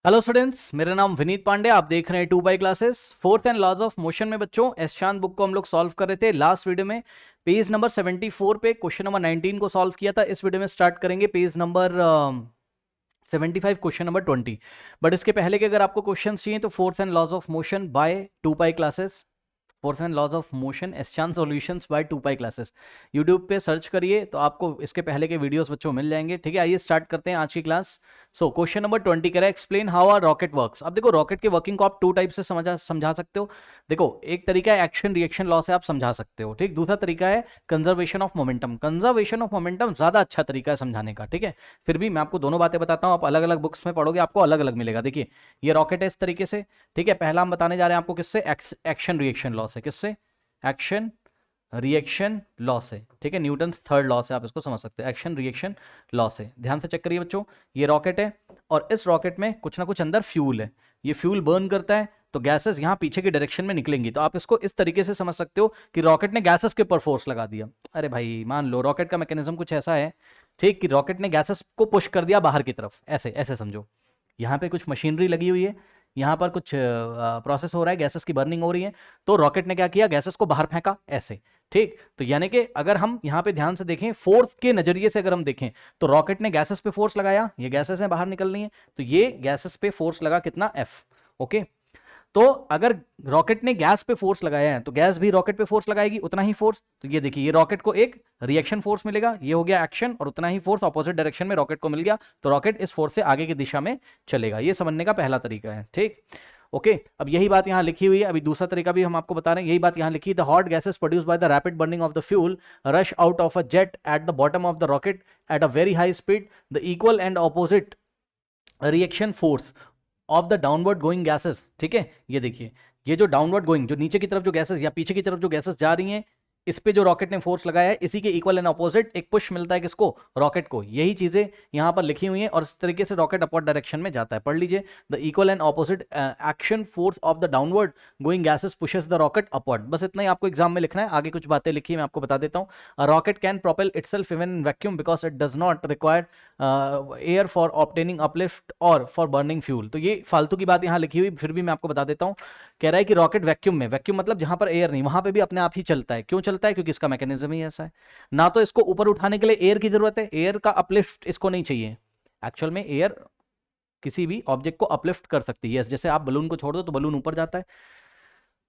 Hello students, मेरा नाम विनीत पांडे। आप देख रहे हैं 2 by classes. Fourth and laws of motion में बच्चों एस चांद बुक को हम लोग सॉल्व कर रहे थे। लास्ट वीडियो में पेज नंबर 74 पे क्वेश्चन नंबर 19 को सॉल्व किया था। इस वीडियो में स्टार्ट करेंगे page number 75 question number 20। But इसके पहले के अगर आपको क्वेश्चन चाहिए तो force and laws of motion by 2 pi classes, fourth and laws of motion S Chand solutions by 2 pi classes, YouTube पे सर्च करिए तो आपको इसके पहले के वीडियोस बच्चों मिल जाएंगे। ठीक है, आइए स्टार्ट करते हैं आज की क्लास। सो क्वेश्चन नंबर 20 कह रहा है explain how are rocket works. अब देखो, रॉकेट के वर्किंग को आप टू टाइप से समझा सकते हो। देखो, एक तरीका है एक्शन रिएक्शन लॉ से आप समझा सकते हो, ठीक। दूसरा तरीका है conservation of momentum. Conservation of momentum ज्यादा अच्छा तरीका है समझाने का, ठीक है। फिर भी मैं आपको दोनों बातें बताता हूँ, आप अलग अलग बुक्स में पढ़ोगे आपको अलग अलग मिलेगा। देखिए, ये रॉकेट है इस तरीके से, ठीक है। पहला हम बताने जा रहे हैं आपको किससे, एक्शन रिएक्शन लॉ से। किससे? एक्शन रिएक्शन लॉ से, ठीक है। न्यूटन थर्ड लॉ से आप इसको समझ सकते हो, एक्शन रिएक्शन लॉ से। ध्यान से चेक करिए बच्चों, ये रॉकेट है और इस रॉकेट में कुछ ना कुछ अंदर फ्यूल है। ये फ्यूल बर्न करता है तो गैसेस यहाँ पीछे की डायरेक्शन में निकलेंगी। तो आप इसको इस तरीके से समझ सकते हो कि रॉकेट ने गैसेस के ऊपर फोर्स लगा दिया। अरे भाई, मान लो रॉकेट का मैकेनिज्म कुछ ऐसा है, ठीक, कि रॉकेट ने गैसेस को पुश कर दिया बाहर की तरफ। ऐसे ऐसे समझो, यहाँ पे कुछ मशीनरी लगी हुई है, यहाँ पर कुछ प्रोसेस हो रहा है, गैसेस की बर्निंग हो रही है, तो रॉकेट ने क्या किया, गैसेस को बाहर फेंका ऐसे, ठीक। तो यानी कि अगर हम यहाँ पे ध्यान से देखें, फोर्स के नजरिए से अगर हम देखें तो रॉकेट ने गैसेस पे फोर्स लगाया, ये गैसेस हैं बाहर निकल रही हैं, तो ये गैसेस पे फोर्स लगा कितना, एफ। ओके, तो अगर रॉकेट ने गैस पे फोर्स लगाया है तो गैस भी रॉकेट पे फोर्स लगाएगी, उतना ही फोर्स। तो ये देखिए, ये रॉकेट को एक रिएक्शन फोर्स मिलेगा, ये हो गया एक्शन, और उतना ही फोर्स अपोजिट डायरेक्शन में रॉकेट को मिल गया, तो रॉकेट इस फोर्स से आगे की दिशा में चलेगा। ये समझने का पहला तरीका है, ठीक। ओके, अब यही बात यहाँ लिखी हुई है। अभी दूसरा तरीका भी हम आपको बता रहे हैं, यही बात यहाँ लिखी है। The hot gases produce by the rapid burning of the fuel rush out of a jet at the bottom of the rocket at a very high speed. The equal and opposite reaction force of the downward going gases, ठीक है। ये देखिए, ये जो downward going, जो नीचे की तरफ जो गैसेस या पीछे की तरफ जो गैसेस जा रही हैं, इस पे जो रॉकेट ने फोर्स लगाया है, इसी के इक्वल एंड अपोजिट एक पुश मिलता है किसको, रॉकेट को। यही चीजें यहां पर लिखी हुई हैं और इस तरीके से रॉकेट अपवर्ड डायरेक्शन में जाता है। पढ़ लीजिए, the equal and opposite action force of the downward going gases pushes the rocket upward. बस इतना ही आपको एग्जाम में लिखना है। आगे कुछ बातें लिखी मैं आपको बता देता हूँ। A rocket can propel itself even in vacuum because it does not require air for obtaining uplift और फॉर बर्निंग फ्यूल। तो ये फालतू की बात यहाँ लिखी हुई, फिर भी मैं आपको बता देता हूँ। कह रहा है कि रॉकेट वैक्यूम में, वैक्यूम मतलब जहां पर एयर नहीं, वहां पे भी अपने आप ही चलता है। क्यों चलता है? क्योंकि इसका मैकेनिज्म ही ऐसा है। ना तो इसको ऊपर उठाने के लिए एयर की जरूरत है, एयर का अपलिफ्ट इसको नहीं चाहिए। एक्चुअल में एयर किसी भी ऑब्जेक्ट को अपलिफ्ट कर सकती है, जैसे आप बलून को छोड़ दो तो बलून ऊपर जाता है।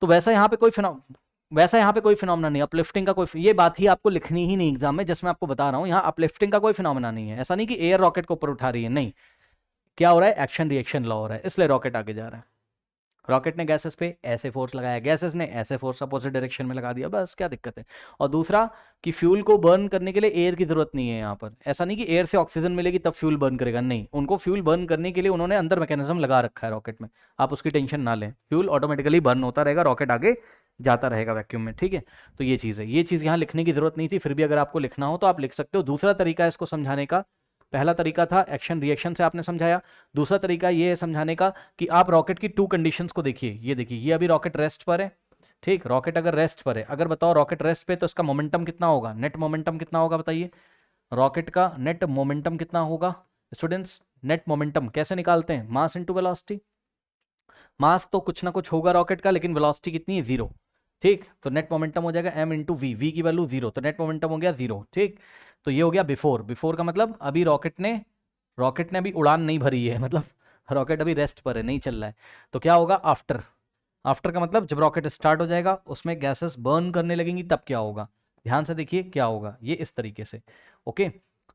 तो वैसा यहाँ पे कोई फिनोमेना नहीं, अपलिफ्टिंग का कोई, ये बात ही आपको लिखनी ही नहीं एग्जाम में, जिसमें आपको बता रहा हूँ। यहाँ अपलिफ्टिंग का कोई फिनोमेना नहीं है। ऐसा नहीं कि एयर रॉकेट को ऊपर उठा रही है, नहीं। क्या हो रहा है, एक्शन रिएक्शन लॉ हो रहा है, इसलिए रॉकेट आगे जा रहा है। रॉकेट ने गैसेस पे ऐसे फोर्स लगाया, गैसेस ने ऐसे फोर्स अपोजिट डायरेक्शन में लगा दिया, बस क्या दिक्कत है। और दूसरा कि फ्यूल को बर्न करने के लिए एयर की जरूरत नहीं है यहाँ पर। ऐसा नहीं कि एयर से ऑक्सीजन मिलेगी तब फ्यूल बर्न करेगा, नहीं। उनको फ्यूल बर्न करने के लिए उन्होंने अंदर मैकेनिज्म लगा रखा है रॉकेट में, आप उसकी टेंशन ना लें। फ्यूल ऑटोमेटिकली बर्न होता रहेगा, रॉकेट आगे जाता रहेगा वैक्यूम में, ठीक है। तो ये चीज़ है, ये चीज़ यहाँ लिखने की जरूरत नहीं थी, फिर भी अगर आपको लिखना हो तो आप लिख सकते हो। दूसरा तरीका है इसको समझाने का। पहला तरीका था एक्शन रिएक्शन से आपने समझाया, दूसरा तरीका ये है समझाने का कि आप रॉकेट की टू कंडीशंस को देखिए। ये देखिए, ये अभी रॉकेट रेस्ट पर है, ठीक। रॉकेट अगर रेस्ट पर है, अगर बताओ रॉकेट रेस्ट पे तो इसका मोमेंटम कितना होगा, नेट मोमेंटम कितना होगा, बताइए। रॉकेट का नेट मोमेंटम कितना होगा स्टूडेंट्स? नेट मोमेंटम कैसे निकालते हैं? Mass into velocity. मास तो कुछ ना कुछ होगा रॉकेट का, लेकिन वेलोसिटी कितनी है, जीरो, ठीक। तो नेट मोमेंटम हो जाएगा एम इंटू वी, वी की वैल्यू जीरो, तो नेट मोमेंटम हो गया जीरो, ठीक। तो ये हो गया बिफोर। बिफोर का मतलब अभी रॉकेट ने अभी उड़ान नहीं भरी है, मतलब रॉकेट अभी रेस्ट पर है, नहीं चल रहा है। तो क्या होगा, आफ्टर। आफ्टर का मतलब जब रॉकेट स्टार्ट हो जाएगा, उसमें गैसेस बर्न करने लगेंगी, तब क्या होगा। ध्यान से देखिए क्या होगा, ये इस तरीके से। ओके,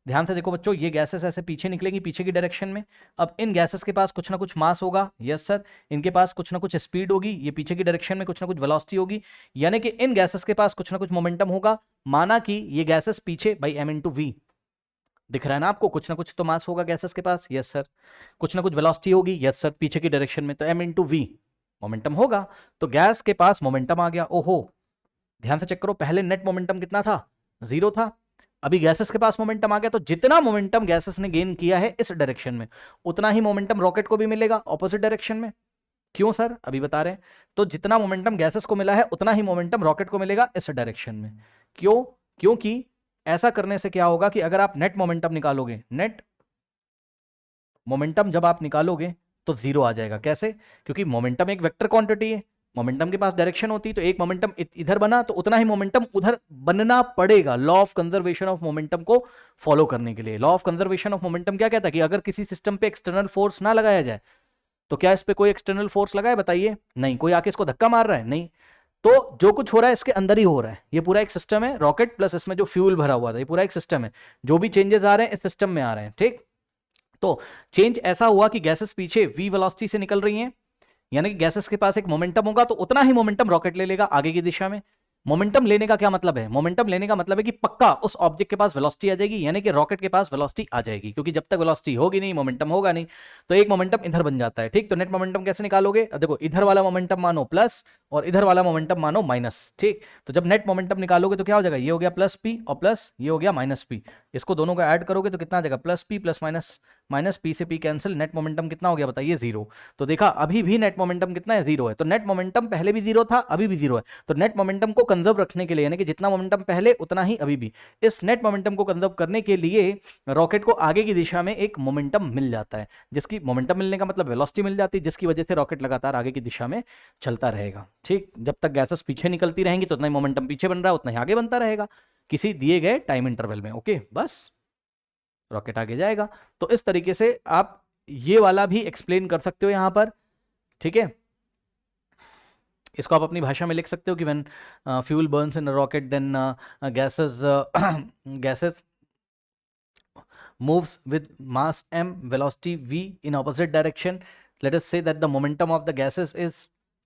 ध्यान से देखो बच्चों, ये गैसेस ऐसे पीछे निकलेंगी, पीछे की डायरेक्शन में। अब इन गैसेस के पास कुछ ना कुछ मास होगा, यस सर। इनके पास कुछ ना कुछ स्पीड होगी, ये पीछे की डायरेक्शन में कुछ ना कुछ वेलोसिटी होगी, यानी कि इन गैसेस के पास कुछ ना कुछ मोमेंटम होगा। माना कि ये गैसेस पीछे बाई एम इंटू वी, दिख रहा है ना आपको, कुछ ना कुछ तो मास होगा गैसेस के पास, यस सर। कुछ ना कुछ वेलोसिटी होगी, यस सर, पीछे की डायरेक्शन में, तो एम इंटू वी मोमेंटम होगा। तो गैस के पास मोमेंटम आ गया। ओहो, ध्यान से चेक करो, पहले नेट मोमेंटम कितना था, जीरो था। अभी गैसेस के पास मोमेंटम आ गया, तो जितना मोमेंटम गैसेस ने गेन किया है इस डायरेक्शन में, उतना ही मोमेंटम रॉकेट को भी मिलेगा ऑपोजिट डायरेक्शन में। क्यों सर? अभी बता रहे हैं। तो जितना मोमेंटम गैसेस को मिला है, उतना ही मोमेंटम रॉकेट को मिलेगा इस डायरेक्शन में। क्यों? क्योंकि ऐसा करने से क्या होगा कि अगर आप नेट मोमेंटम निकालोगे, नेट मोमेंटम जब आप निकालोगे, तो 0 आ जाएगा। कैसे? क्योंकि मोमेंटम एक वेक्टर क्वांटिटी है, मोमेंटम के पास डायरेक्शन होती है, तो एक मोमेंटम इधर बना तो उतना ही मोमेंटम उधर बनना पड़ेगा, law of conservation of momentum को फॉलो करने के लिए। Law of conservation of momentum क्या कहता है कि अगर किसी सिस्टम पे एक्सटर्नल फोर्स ना लगाया जाए, तो क्या इस पे कोई एक्सटर्नल फोर्स लगा है? बताइए। नहीं। कोई आके इसको धक्का मार रहा है? नहीं। तो जो कुछ हो रहा है इसके अंदर ही हो रहा है। ये पूरा एक सिस्टम है, रॉकेट प्लस इसमें जो फ्यूल भरा हुआ था, ये पूरा एक सिस्टम है। जो भी चेंजेस आ रहे हैं इस सिस्टम में आ रहे हैं, ठीक। तो चेंज ऐसा हुआ कि गैसेस पीछे v वेलोसिटी से निकल रही हैं, यानी कि गैसेस के पास एक मोमेंटम होगा, तो उतना ही मोमेंटम रॉकेट ले लेगा आगे की दिशा में। मोमेंटम लेने का क्या मतलब है? मोमेंटम लेने का मतलब है कि पक्का उस ऑब्जेक्ट के पास वेलोसिटी आ जाएगी, यानी कि रॉकेट के पास वेलोसिटी आ जाएगी, क्योंकि जब तक वेलोसिटी होगी नहीं मोमेंटम होगा नहीं। तो एक मोमेंटम इधर बन जाता है, ठीक। तो नेट मोमेंटम कैसे निकालोगे? देखो, इधर वाला मोमेंटम मानो प्लस और इधर वाला मोमेंटम मानो माइनस, ठीक। तो जब नेट मोमेंटम निकालोगे तो क्या हो जाएगा? ये हो गया प्लस पी और प्लस ये हो गया माइनस पी। इसको दोनों को ऐड करोगे तो कितना आ जाएगा? Plus P plus minus, minus P से पी कैंसिल, नेट मोमेंटम कितना हो गया बताइए? 0। तो देखा, अभी भी नेट मोमेंटम कितना है? 0 है। तो नेट मोमेंटम पहले भी 0 था, अभी भी 0 है। तो नेट मोमेंटम को कंजर्व रखने के लिए, यानी कि जितना मोमेंटम पहले उतना ही अभी भी, इस नेट मोमेंटम को कंजर्व करने के लिए रॉकेट को आगे की दिशा में एक मोमेंटम मिल जाता है, जिसकी मोमेंटम मिलने का मतलब वेलोसिटी मिल जाती है, जिसकी वजह से रॉकेट लगातार आगे की दिशा में चलता रहेगा, ठीक। जब तक गैसेस पीछे निकलती रहेंगी तो उतना ही मोमेंटम पीछे बन रहा है, उतना ही आगे बनता रहेगा किसी दिए गए टाइम इंटरवल में। ओके, बस रॉकेट आगे जाएगा। तो इस तरीके से आप ये वाला भी एक्सप्लेन कर सकते हो यहां पर, ठीक है। इसको आप अपनी भाषा में लिख सकते हो कि when fuel Burns in a rocket then gases moves with mass m, velocity v in opposite direction. Let us say that the momentum of the gases is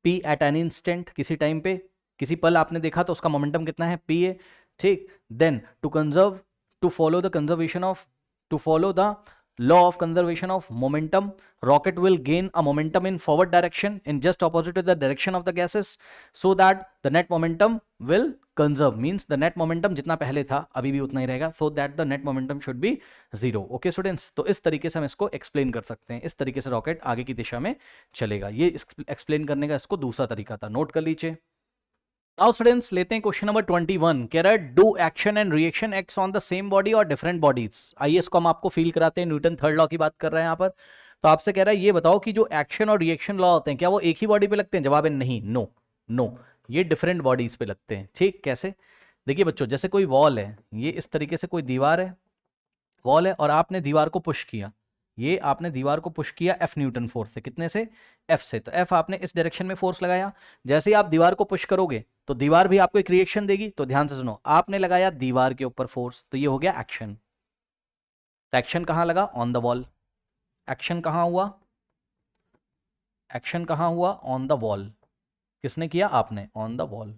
p at any instant, किसी time पे, किसी पल आपने देखा तो उसका momentum कितना है? p है, ठीक। Then to conserve, to follow the conservation of, to follow the law of conservation of momentum, rocket will gain a momentum in forward direction in just opposite to the direction of the gases, so that the net momentum will conserve, means the net momentum जितना पहले था अभी भी उतना ही रहेगा, so that the net momentum should be 0। Okay students, तो इस तरीके से हम इसको एक्सप्लेन कर सकते हैं, इस तरीके से रॉकेट आगे की दिशा में चलेगा। ये एक्सप्लेन करने का इसको दूसरा तरीका था, नोट कर लीजिए। नाउ स्टूडेंट्स लेते हैं क्वेश्चन नंबर 21। कह रहा है do action and reaction acts on the same body और डिफरेंट बॉडीज। आइए इसको हम आपको फील कराते हैं, न्यूटन थर्ड लॉ की बात कर रहे हैं यहाँ पर। तो आपसे कह रहा है ये बताओ कि जो एक्शन और रिएक्शन लॉ होते हैं क्या वो एक ही बॉडी पे लगते हैं? जवाब है नहीं, नो नो, ये डिफरेंट बॉडीज पे लगते हैं, ठीक। कैसे? देखिए बच्चों, जैसे कोई वॉल है, ये इस तरीके से कोई दीवार है, वॉल है, और आपने दीवार को पुश किया, ये आपने दीवार को पुश किया F न्यूटन फोर्स से, कितने से? F से। तो F आपने इस डायरेक्शन में फोर्स लगाया, जैसे ही आप दीवार को पुश करोगे तो दीवार भी आपको एक रिएक्शन देगी। तो ध्यान से सुनो, आपने लगाया दीवार के ऊपर फोर्स, तो ये हो गया एक्शन। तो एक्शन कहां लगा? On the wall. एक्शन कहां हुआ? एक्शन कहां हुआ? On the wall. किसने किया? आपने, ऑन द वॉल।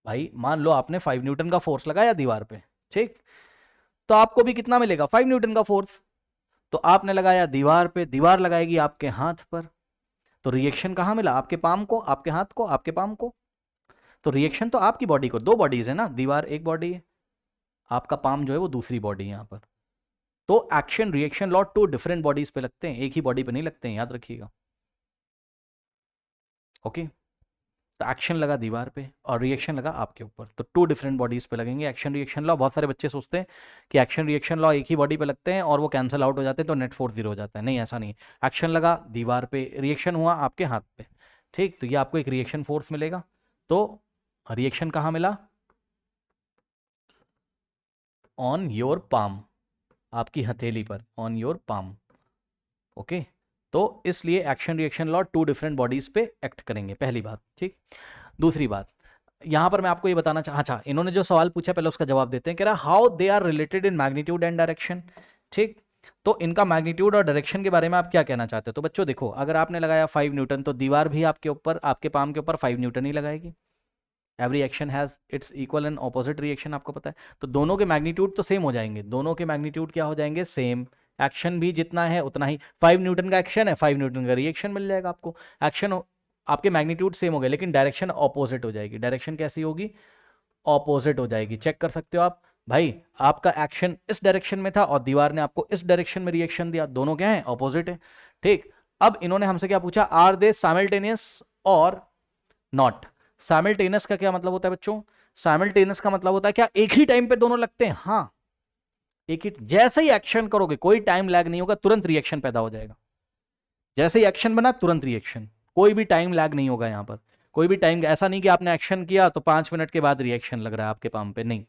भाई मान लो आपने 5 न्यूटन का फोर्स लगाया दीवार पे, ठीक, तो आपको भी कितना मिलेगा? 5 न्यूटन का फोर्स। तो आपने लगाया दीवार पे, दीवार लगाएगी आपके हाथ पर, तो रिएक्शन कहां मिला? आपके पाम को, आपके हाथ को, आपके पाम को। तो रिएक्शन तो आपकी बॉडी को, दो बॉडीज है ना, दीवार एक बॉडी है, आपका पाम जो है वो दूसरी बॉडी है यहाँ पर। तो action reaction law two different bodies पे लगते हैं, एक ही बॉडी पे नहीं लगते हैं, याद रखिएगा। ओके, तो एक्शन लगा दीवार पे और रिएक्शन लगा आपके ऊपर, तो टू डिफरेंट बॉडीज पे लगेंगे एक्शन रिएक्शन लॉ। बहुत सारे बच्चे सोचते हैं कि एक्शन रिएक्शन लॉ एक ही बॉडी पे लगते हैं और वो कैंसिल आउट हो जाते हैं तो नेट फोर्स 0 हो जाता है। नहीं, ऐसा नहीं। एक्शन लगा दीवार पे, रिएक्शन हुआ आपके हाथ पे, ठीक। तो ये आपको एक रिएक्शन फोर्स मिलेगा। तो रिएक्शन कहाँ मिला? ऑन योर पाम, आपकी हथेली पर, ऑन योर पाम। ओके, तो इसलिए action reaction law two different bodies पे एक्ट करेंगे, पहली बात, ठीक। दूसरी बात, यहां पर मैं आपको ये बताना अच्छा, इन्होंने जो सवाल पूछा पहले उसका जवाब देते हैं। कह रहा how they are related in magnitude and direction, ठीक। तो इनका मैग्नीट्यूड और डायरेक्शन के बारे में आप क्या कहना चाहते हो? तो बच्चों देखो, अगर आपने लगाया 5 न्यूटन तो दीवार भी आपके ऊपर, आपके पाम के ऊपर 5 न्यूटन ही लगाएगी। Every action has its equal and opposite reaction, आपको पता है। तो दोनों के मैग्नीट्यूड तो सेम हो जाएंगे, दोनों के मैग्नीट्यूड क्या हो जाएंगे? सेम। एक्शन भी जितना है उतना ही, 5 न्यूटन का एक्शन है, 5 न्यूटन का रिएक्शन मिल जाएगा आपको। एक्शन आपके मैग्नीट्यूड सेम हो गए, लेकिन डायरेक्शन ऑपोजिट हो जाएगी। डायरेक्शन कैसी होगी? ऑपोजिट हो जाएगी। चेक कर सकते हो आप भाई, आपका एक्शन इस डायरेक्शन में था और दीवार ने आपको इस डायरेक्शन में रिएक्शन दिया, दोनों क्या है? ऑपोजिट है, ठीक। अब इन्होंने हमसे क्या पूछा? आर दे साइमल्टेनियस और नॉट। साइमल्टेनियस का क्या मतलब होता है बच्चों? साइमल्टेनियस का मतलब होता है क्या एक ही टाइम पे दोनों लगते हैं? हाँ, एक ही, जैसे ही एक्शन करोगे कोई टाइम लैग नहीं होगा, तुरंत रिएक्शन पैदा हो जाएगा। जैसे ही एक्शन बना तुरंत रिएक्शन, कोई भी टाइम लैग नहीं होगा यहाँ पर, कोई भी टाइम, ऐसा नहीं कि आपने एक्शन किया तो 5 मिनट के बाद रिएक्शन लग रहा है आपके पाम पे, नहीं,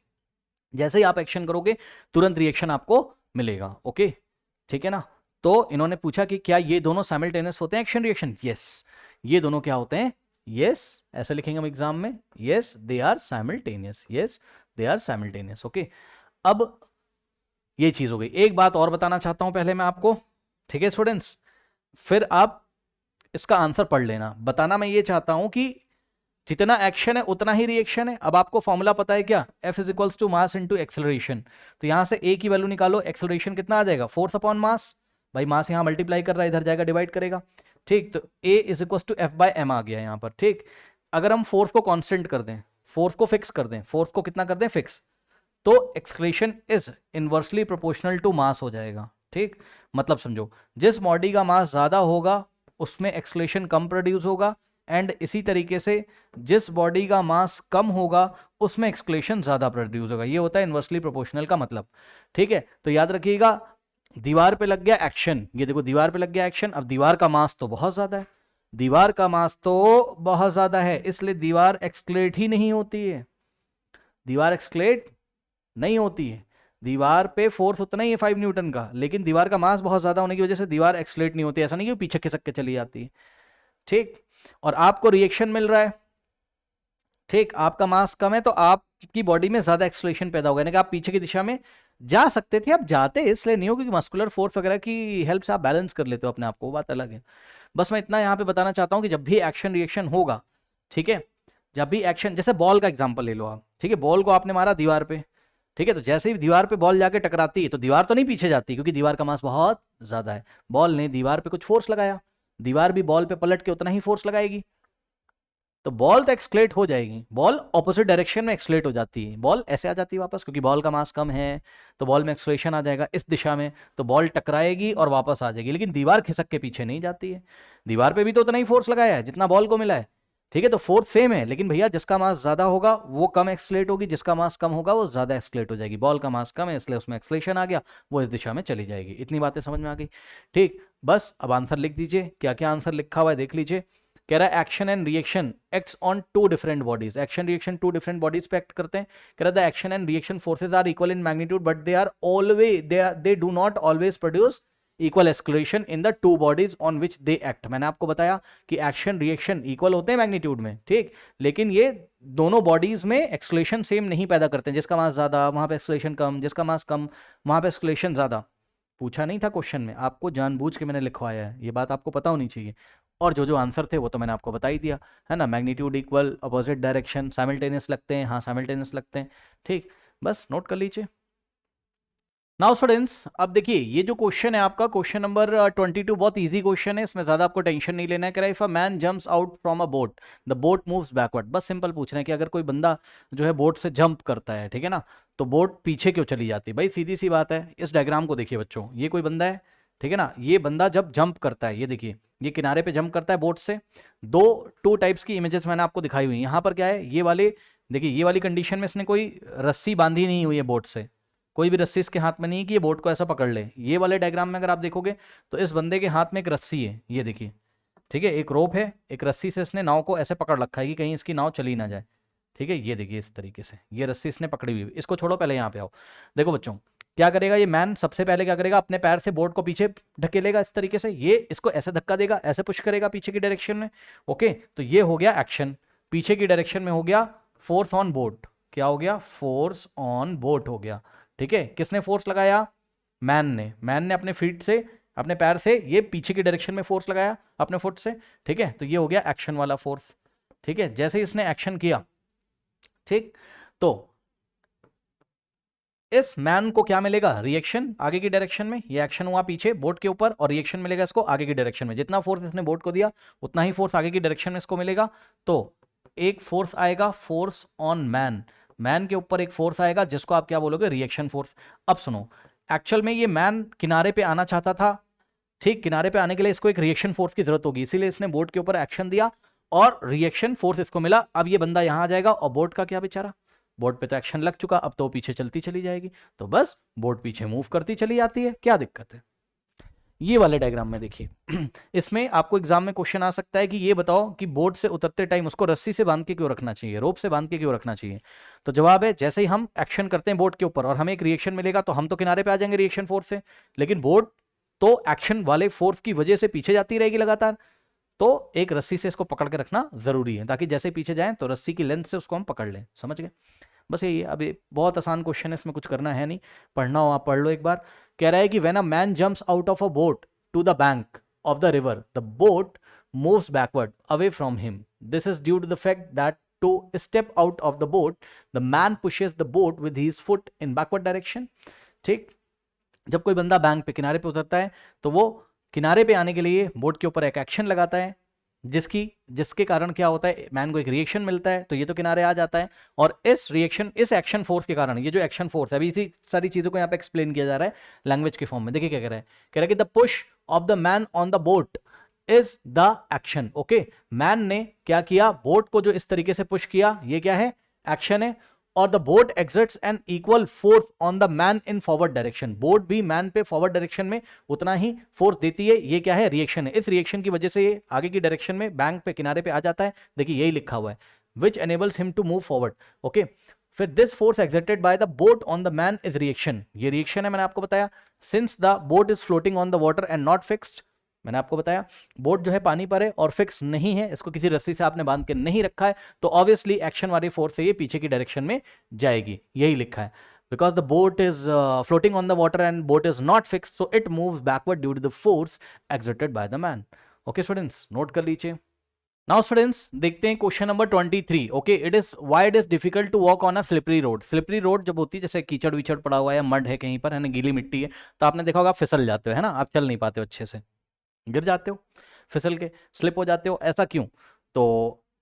जैसे ही आप एक्शन करोगे तुरंत रिएक्शन आपको मिलेगा। ओके, ठीक है ना। तो इन्होंने पूछा कि क्या ये दोनों साइमल्टेनियस होते हैं एक्शन रिएक्शन, यस, ये दोनों क्या होते हैं, यस, ऐसे लिखेंगे हम एग्जाम में, yes they are simultaneous, yes they are simultaneous. Okay, अब ये चीज हो गई। एक बात और बताना चाहता हूं पहले मैं आपको, ठीक है स्टूडेंट्स, फिर आप इसका आंसर पढ़ लेना। बताना मैं ये चाहता हूं कि जितना एक्शन है उतना ही रिएक्शन है। अब आपको फॉर्मूला पता है क्या, F is equals to mass into acceleration, तो यहां से A की वैल्यू निकालो, एक्सेलरेशन कितना आ जाएगा, फोर्स अपॉन मास, भाई मास यहां मल्टीप्लाई कर रहा है, इधर जाएगा डिवाइड करेगा, ठीक, तो A is equals to F/m आ गया यहां पर, ठीक। अगर हम फोर्स को कांस्टेंट कर दें, फोर्स को फिक्स कर दें, फोर्स को कितना कर दें, फिक्स, तो acceleration is inversely proportional to mass हो जाएगा, ठीक। मतलब समझो, जिस बॉडी का मास ज्यादा होगा उसमें एक्सेलरेशन कम प्रोड्यूस होगा, एंड इसी तरीके से जिस बॉडी का मास कम होगा उसमें एक्सेलरेशन ज्यादा प्रोड्यूस होगा। ये होता है इनवर्सली प्रोपोर्शनल का मतलब, ठीक है। तो याद रखिएगा, दीवार पे लग गया एक्शन, ये देखो दीवार पे लग गया एक्शन, अब दीवार का मास तो बहुत ज्यादा है, दीवार का मास तो बहुत ज्यादा है, इसलिए दीवार एक्सक्लेट ही नहीं होती है, दीवार एक्सक्लेट नहीं होती है। दीवार पे फोर्स उतना ही है 5 न्यूटन का, लेकिन दीवार का मास बहुत ज्यादा होने की वजह से दीवार एक्सलेट नहीं होती। ऐसा नहीं कि पीछे खिसक के चली जाती है, ठीक। और आपको रिएक्शन मिल रहा है, ठीक, आपका मास कम है तो आपकी बॉडी में ज्यादा एक्सलेशन पैदा होगा, यानी कि आप पीछे की दिशा में जा सकते थे, आप जाते इसलिए नहीं हो क्योंकि मस्कुलर फोर्स वगैरह की हेल्प से आप बैलेंस कर लेते हो अपने आप को, वो बात अलग है। बस मैं इतना यहाँ पे बताना चाहता हूँ कि जब भी एक्शन रिएक्शन होगा, ठीक है, जब भी एक्शन, जैसे बॉल का एग्जांपल ले लो आप, ठीक है, बॉल को आपने मारा दीवार पे, ठीक है, तो जैसे ही दीवार पे बॉल जाके टकराती है तो दीवार तो नहीं पीछे जाती क्योंकि दीवार का मास बहुत ज्यादा है, बॉल ने दीवार पे कुछ फोर्स लगाया, दीवार भी बॉल पे पलट के उतना ही फोर्स लगाएगी, तो बॉल तो एक्सक्लेट हो जाएगी, बॉल ऑपोजिट डायरेक्शन में एक्सक्लेट हो जाती है, बॉल ऐसे आ जाती है वापस, क्योंकि बॉल का मास कम है तो बॉल में एक्सलेशन आ जाएगा इस दिशा में, तो बॉल टकराएगी और वापस आ जाएगी, लेकिन दीवार खिसक के पीछे नहीं जाती है, दीवार पे भी तो उतना ही फोर्स लगाया है जितना बॉल को मिला है, ठीक है, तो फोर्स सेम है, लेकिन भैया जिसका मास ज्यादा होगा वो कम एक्सलेट होगी, जिसका मास कम होगा वो ज्यादा एक्सलेट हो जाएगी। बॉल का मास कम है इसलिए उसमें एक्सलेशन आ गया, वो इस दिशा में चली जाएगी। इतनी बातें समझ में आ गई, ठीक। बस अब आंसर लिख दीजिए, क्या क्या आंसर लिखा हुआ है देख लीजिए। कह रहा है action and reaction acts on two different bodies, action reaction two different bodies पे एक्ट करते हैं। कह रहा है action and reaction forces are equal in magnitude but they are always they do not always produce equal acceleration in the two bodies on which they act. मैंने आपको बताया कि एक्शन रिएक्शन इक्वल होते हैं मैग्नीट्यूड में, ठीक, लेकिन ये दोनों बॉडीज में एक्सक्लेशन सेम नहीं पैदा करते हैं, जिसका मास ज्यादा वहां पे एक्सक्लेशन कम, जिसका मास कम वहां पे एक्सक्लेशन ज्यादा। पूछा नहीं था क्वेश्चन में, आपको जानबूझ के मैंने लिखवाया है, ये बात आपको पता होनी चाहिए। और जो जो आंसर थे वो तो मैंने आपको बता ही दिया है ना, magnitude equal, opposite direction, simultaneous लगते हैं, हाँ साइमल्टेनियस लगते हैं, ठीक, बस नोट कर लीजिए। नाउ स्टूडेंट्स, अब देखिए ये जो क्वेश्चन है आपका क्वेश्चन नंबर 22 बहुत इजी क्वेश्चन है, इसमें ज्यादा आपको टेंशन नहीं लेना है। कह रहा है if a man jumps out from a boat the boat moves backward, बस सिंपल पूछ रहे हैं कि अगर कोई बंदा जो है बोट से जंप करता है, ठीक है ना, तो बोट पीछे क्यों चली जाती है। भाई सीधी सी बात है, इस डायग्राम को देखिए बच्चों, ये कोई बंदा है, ठीक है ना, ये बंदा जब जंप करता है, ये देखिए ये किनारे पे जंप करता है बोट से, टू टाइप्स की इमेजेस मैंने आपको दिखाई हुई, यहाँ पर क्या है, ये वाले देखिए, ये वाली कंडीशन में इसने कोई रस्सी बांधी नहीं हुई है बोट से, कोई भी रस्सी इसके हाथ में नहीं है कि ये बोट को ऐसा पकड़ ले। ये वाले डायग्राम में अगर आप देखोगे तो इस बंदे के हाथ में एक रस्सी है, ये देखिए, ठीक है, एक रोप है, एक रस्सी से इसने नाव को ऐसे पकड़ रखा है कि कहीं इसकी नाव चली ना जाए, ठीक है, ये देखिए इस तरीके से ये रस्सी इसने पकड़ी हुई है। इसको छोड़ो, पहले यहाँ पे आओ, देखो बच्चों क्या करेगा ये मैन, सबसे पहले क्या करेगा, अपने पैर से बोट को पीछे ढकेलेगा इस तरीके से, ये इसको ऐसे धक्का देगा, ऐसे पुश करेगा पीछे की डायरेक्शन में, ओके, तो ये हो गया एक्शन, पीछे की डायरेक्शन में हो गया फोर्स ऑन बोट, क्या हो गया, फोर्स ऑन बोट हो गया, ठीक है। किसने फोर्स लगाया, मैन ने अपने फीट से, अपने पैर से ये पीछे की डायरेक्शन में फोर्स लगाया अपने फुट से, ठीक है, तो ये हो गया एक्शन वाला फोर्स, ठीक है। जैसे ही इसने एक्शन किया, ठीक, तो इस मैन को क्या मिलेगा, रिएक्शन आगे की डायरेक्शन में, ये एक्शन हुआ पीछे बोट के ऊपर और रिएक्शन मिलेगा इसको आगे की डायरेक्शन में, जितना फोर्स इसने बोट को दिया उतना ही फोर्स आगे की डायरेक्शन में इसको मिलेगा, तो एक फोर्स आएगा फोर्स ऑन मैन, मैन के ऊपर एक फोर्स आएगा जिसको आप क्या बोलोगे, रिएक्शन फोर्स। अब सुनो, एक्चुअल में ये मैन किनारे पे आना चाहता था, ठीक, किनारे पे आने के लिए इसको एक रिएक्शन फोर्स की जरूरत होगी, इसीलिए इसने बोट के ऊपर एक्शन दिया और रिएक्शन फोर्स इसको मिला। अब ये बंदा यहां आ जाएगा और बोट का क्या बेचारा, बोट पे तो एक्शन लग चुका, अब तो पीछे चलती चली जाएगी, तो बस बोट पीछे मूव करती चली जाती है, क्या दिक्कत है। ये वाले डायग्राम में देखिए इसमें आपको एग्जाम में क्वेश्चन आ सकता है कि ये बताओ कि बोर्ड से उतरते टाइम उसको रस्सी से बांध के क्यों रखना चाहिए, रोप से बांध के क्यों रखना चाहिए। तो जवाब है जैसे ही हम एक्शन करते हैं बोर्ड के ऊपर और हमें एक रिएक्शन मिलेगा तो हम तो किनारे पे आ जाएंगे रिएक्शन फोर्स से, लेकिन बोर्ड तो एक्शन वाले फोर्स की वजह से पीछे जाती रहेगी लगातार। तो एक रस्सी से इसको पकड़ के रखना जरूरी है ताकि जैसे पीछे जाएं तो रस्सी की लेंथ से उसको हम पकड़ लें। समझ गए? बस यही है। अभी बहुत आसान क्वेश्चन है, इसमें कुछ करना है नहीं, पढ़ना हो आप पढ़ लो एक बार। कह रहा है कि when a man jumps out of a boat to the bank of the river, the boat moves backward away from him. This is due to the fact that to step out of the boat, the man pushes the boat with his foot in backward direction. ठीक, जब कोई बंदा bank पे किनारे पे उतरता है तो वो किनारे पे आने के लिए बोट के ऊपर एक एक्शन लगाता है, जिसके कारण क्या होता है, मैन को एक रिएक्शन मिलता है तो ये तो किनारे आ जाता है। और इस एक्शन फोर्स के कारण, ये जो एक्शन फोर्स है, अभी इसी सारी चीजों को यहाँ पे एक्सप्लेन किया जा रहा है लैंग्वेज के फॉर्म में। देखिए क्या कह रहा है, कि the push of the man on the boat is the action. Okay, man ने क्या किया, बोट को जो इस तरीके से पुश किया, ये क्या है, एक्शन है। और the boat exerts an equal force on the man in forward direction, boat भी मैन पे फॉरवर्ड डायरेक्शन में उतना ही फोर्स देती है। ये क्या है, रिएक्शन है। इस रिएक्शन की वजह से ये आगे की डायरेक्शन में बैंक पे किनारे पे आ जाता है। देखिए यही लिखा हुआ है, which enables him to move forward. Okay, फिर this force exerted by the boat on the man is reaction, ये रिएक्शन है, मैंने आपको बताया। Since the boat is floating on the water and not fixed, मैंने आपको बताया बोट जो है पानी पर है और फिक्स नहीं है, इसको किसी रस्सी से आपने बांध के नहीं रखा है, तो ऑब्वियसली एक्शन वाली फोर्स से ये पीछे की डायरेक्शन में जाएगी। यही लिखा है, because the boat is floating on the water and boat is not fixed, so it moves backward due to the force exerted by the man. Okay students, note कर लीजिए। नाउ स्टूडेंट्स देखते हैं question number 23। Okay, it is why it is difficult to walk on a slippery road. Slippery road जब होती है, जैसे कीचड़ विचड़ पड़ा हुआ है, मड है कहीं पर, है ना, गीली मिट्टी है, तो आपने देखा होगा आप फिसल जाते हो, है ना, आप चल नहीं पाते हो अच्छे से, गिर जाते हो, फिसल के स्लिप हो जाते हो। ऐसा क्यों? तो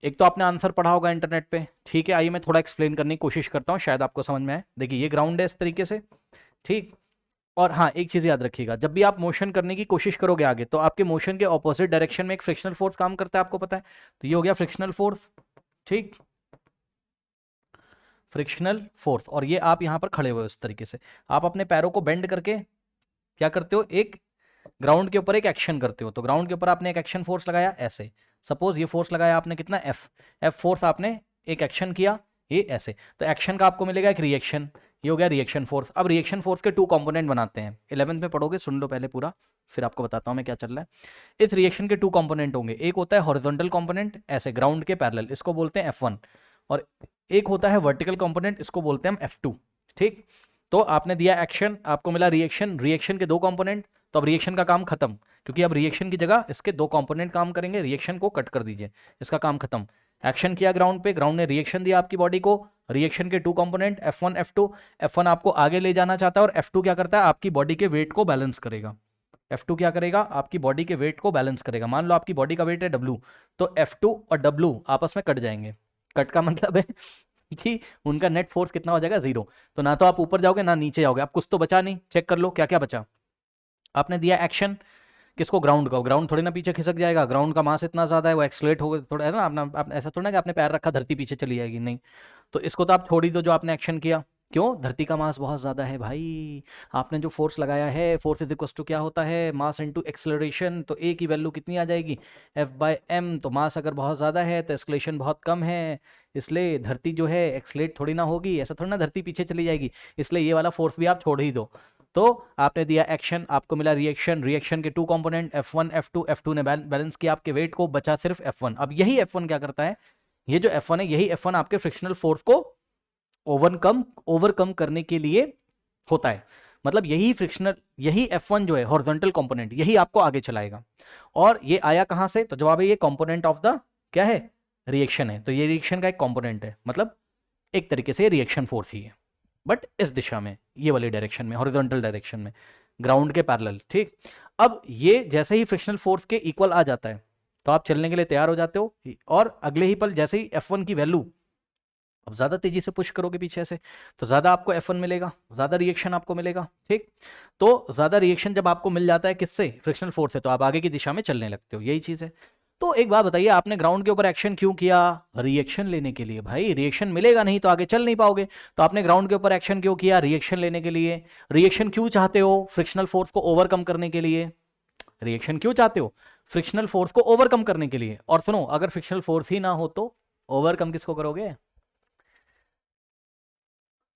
एक तो आपने आंसर पढ़ा होगा इंटरनेट पे, ठीक है, आइए मैं थोड़ा एक्सप्लेन करने की कोशिश करता हूँ, शायद आपको समझ में आए। देखिए ये ग्राउंड है इस तरीके से, ठीक। और हाँ, एक चीज़ याद रखिएगा, जब भी आप मोशन करने की कोशिश करोगे आगे, तो आपके मोशन के ऑपोजिट डायरेक्शन में एक फ्रिक्शनल फोर्स काम करता है, आपको पता है। तो ये हो गया फ्रिक्शनल फोर्स, ठीक, फ्रिक्शनल फोर्स। और ये आप यहाँ पर खड़े हुए इस तरीके से, आप अपने पैरों को बेंड करके क्या करते हो, एक ग्राउंड के ऊपर एक एक्शन करते हो। तो ग्राउंड के ऊपर आपने एक एक्शन फोर्स लगाया ऐसे, सपोज ये फोर्स लगाया आपने कितना, एफ फोर्स आपने एक एक्शन किया ये ऐसे, तो एक्शन का आपको मिलेगा एक रिएक्शन, ये हो गया रिएक्शन फोर्स। अब रिएक्शन फोर्स के 2 कंपोनेंट बनाते हैं, 11th में पढ़ोगे, सुन लो पहले पूरा, फिर आपको बताता हूँ मैं क्या चल रहा है। इस रिएक्शन के 2 कंपोनेंट होंगे, एक होता है हॉरिजॉन्टल कंपोनेंट ऐसे ग्राउंड के पैरेलल, इसको बोलते हैं F1, और एक होता है वर्टिकल कंपोनेंट, इसको बोलते हैं हम F2, ठीक। तो आपने दिया एक्शन, आपको मिला रिएक्शन, रिएक्शन के 2 कंपोनेंट, तो अब रिएक्शन का काम खत्म, क्योंकि अब रिएक्शन की जगह इसके 2 कंपोनेंट काम करेंगे, रिएक्शन को कट कर दीजिए, इसका काम खत्म। एक्शन किया ग्राउंड पे, ग्राउंड ने रिएक्शन दिया आपकी बॉडी को, रिएक्शन के 2 कंपोनेंट F1 F2, F1 आपको आगे ले जाना चाहता है और F2 क्या करता है, आपकी बॉडी के वेट को बैलेंस करेगा। F2 क्या करेगा, आपकी बॉडी के वेट को बैलेंस करेगा। मान लो आपकी बॉडी का वेट है W, तो F2 और W आपस में कट जाएंगे। कट का मतलब है कि उनका नेट फोर्स कितना हो जाएगा, 0। तो ना तो आप ऊपर जाओगे ना नीचे जाओगे, आप कुछ तो बचा नहीं। चेक कर लो क्या क्या बचा। आपने दिया एक्शन किसको, ग्राउंड का, ग्राउंड थोड़ी ना पीछे खिसक जाएगा, ग्राउंड का मास इतना ज्यादा है, वो एक्सलेट होगा थोड़ा, है ना, आप ऐसा थोड़ा ना कि आपने पैर रखा धरती पीछे चली जाएगी, नहीं। तो इसको तो आप छोड़ ही दो जो आपने एक्शन किया, क्यों, धरती का मास बहुत ज्यादा है भाई। आपने जो फोर्स लगाया है, फोर्स इज इक्वल टू क्या होता है, मास इनटू एक्सेलरेशन, तो ए की वैल्यू कितनी आ जाएगी, F/m। तो मास अगर बहुत ज्यादा है तो एक्सेलरेशन बहुत कम है, इसलिए धरती जो है एक्सलेट थोड़ी ना होगी, ऐसा थोड़ी ना धरती पीछे चली जाएगी, इसलिए ये वाला फोर्स भी आप छोड़ ही दो। तो आपने दिया एक्शन, आपको मिला रिएक्शन, रिएक्शन के 2 कंपोनेंट F1 F2, F2 ने बैलेंस किया आपके वेट को, बचा सिर्फ F1। अब यही F1 क्या करता है, ये जो F1 है, यही F1 आपके फ्रिक्शनल फोर्स को ओवरकम करने के लिए होता है। मतलब यही F1 जो है हॉरिजॉन्टल कंपोनेंट, यही आपको आगे चलाएगा। और ये आया कहां से, तो जवाब है ये कंपोनेंट ऑफ द क्या है, रिएक्शन है। तो ये रिएक्शन का एक कंपोनेंट है, मतलब एक तरीके से रिएक्शन फोर्स ही है, बट इस दिशा में, ये वाली डायरेक्शन में, हॉरिजॉन्टल डायरेक्शन में, ग्राउंड के पैरेलल, ठीक। अब ये जैसे ही फ्रिक्शनल फोर्स के इक्वल आ जाता है तो आप चलने के लिए तैयार हो जाते हो, और अगले ही पल जैसे ही F1 की वैल्यू, अब ज्यादा तेजी से पुश करोगे पीछे से तो ज्यादा आपको F1 मिलेगा, ज्यादा रिएक्शन आपको मिलेगा, ठीक। तो ज्यादा रिएक्शन जब आपको मिल जाता है किससे, फ्रिक्शनल फोर्स से, तो आप आगे की दिशा में चलने लगते हो, यही चीज है। तो एक बात बताइए, आपने ग्राउंड के ऊपर एक्शन क्यों किया, रिएक्शन लेने के लिए। भाई रिएक्शन मिलेगा नहीं तो आगे चल नहीं पाओगे, तो आपने ग्राउंड के ऊपर एक्शन क्यों किया, रिएक्शन लेने के लिए। रिएक्शन क्यों चाहते हो, फ्रिक्शनल फोर्स को ओवरकम करने के लिए, रिएक्शन क्यों चाहते हो? फ्रिक्शनल फोर्स को ओवरकम करने के लिए। और सुनो, अगर फ्रिक्शनल फोर्स ही ना हो तो ओवरकम किसको करोगे?